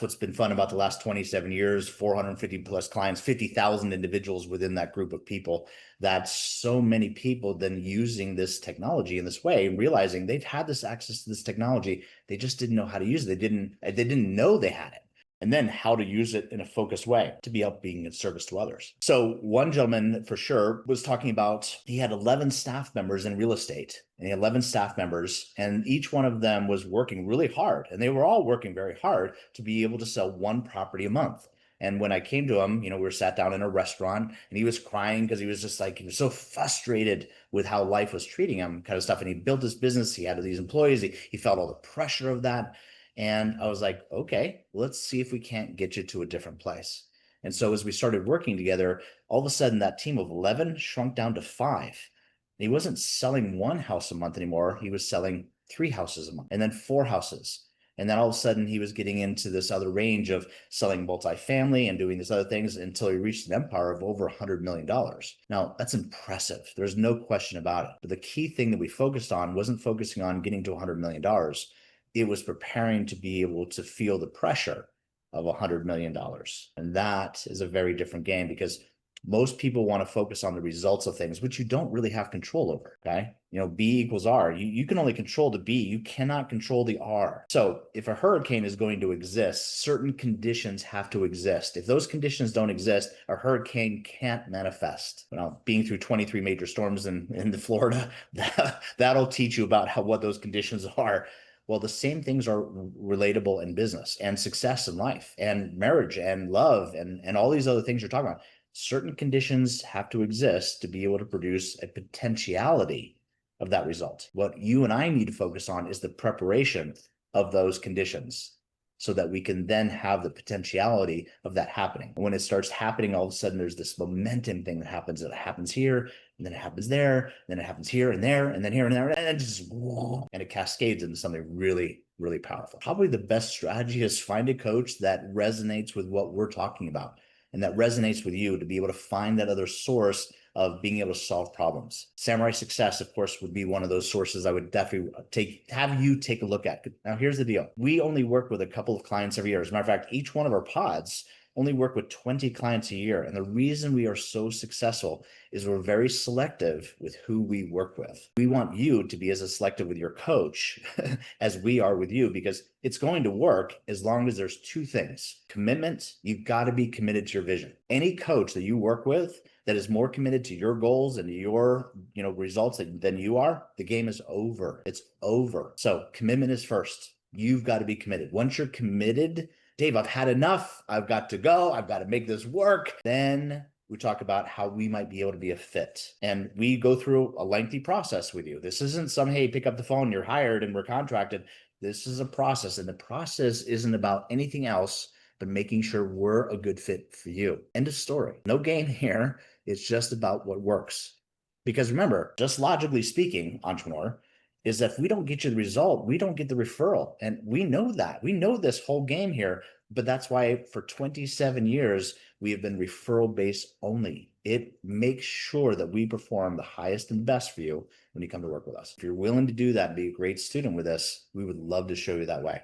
What's been fun about the last 27 years, 450 plus clients, 50,000 individuals within that group of people, that's so many people then using this technology in this way and realizing they've had this access to this technology. They just didn't know how to use it. They didn't know they had it. And then how to use it in a focused way to be up being in service to others. So one gentleman for sure was talking about, he had 11 staff members in real estate, and he had 11 staff members, and each one of them was working really hard, and they were all working very hard to be able to sell one property a month. And when I came to him, we were sat down in a restaurant, and he was crying because he was just like, he was so frustrated with how life was treating him, kind of stuff. And he built his business. He had these employees. He felt all the pressure of that. And I was like, okay, let's see if we can't get you to a different place. And so as we started working together, all of a sudden that team of 11 shrunk down to 5. He wasn't selling one house a month anymore. He was selling 3 houses a month, and then 4 houses. And then all of a sudden he was getting into this other range of selling multifamily and doing these other things until he reached an empire of over $100 million. Now that's impressive. There's no question about it. But the key thing that we focused on wasn't focusing on getting to $100 million. It was preparing to be able to feel the pressure of $100 million. And that is a very different game, because most people want to focus on the results of things, which you don't really have control over. Okay. B equals R. You can only control the B. You cannot control the R. So if a hurricane is going to exist, certain conditions have to exist. If those conditions don't exist, a hurricane can't manifest. Being through 23 major storms in the Florida, that'll teach you about what those conditions are. Well, the same things are relatable in business and success in life and marriage and love and all these other things you're talking about. Certain conditions have to exist to be able to produce a potentiality of that result. What you and I need to focus on is the preparation of those conditions so that we can then have the potentiality of that happening. And when it starts happening, all of a sudden there's this momentum thing that happens. It happens here, and then it happens there, and then it happens here and there, and then here and there, and it cascades into something really, really powerful. Probably the best strategy is find a coach that resonates with what we're talking about and that resonates with you, to be able to find that other source of being able to solve problems. Samurai Success, of course, would be one of those sources I would definitely have you take a look at. Now, here's the deal. We only work with a couple of clients every year. As a matter of fact, each one of our pods only work with 20 clients a year. And the reason we are so successful is we're very selective with who we work with. We want you to be as selective with your coach as we are with you, because it's going to work as long as there's 2 things. Commitment, you've got to be committed to your vision. Any coach that you work with that is more committed to your goals and to your results than you are, the game is over. It's over. So commitment is first. You've got to be committed. Once you're committed, Dave, I've had enough. I've got to go. I've got to make this work. Then we talk about how we might be able to be a fit. And we go through a lengthy process with you. This isn't some, hey, pick up the phone, you're hired and we're contracted. This is a process, and the process isn't about anything else but making sure we're a good fit for you. End of story. No game here. It's just about what works. Because remember, just logically speaking, entrepreneur, is that if we don't get you the result, we don't get the referral. And we know that. We know this whole game here, but that's why for 27 years, we have been referral-based only. It makes sure that we perform the highest and best for you when you come to work with us. If you're willing to do that and be a great student with us, we would love to show you that way.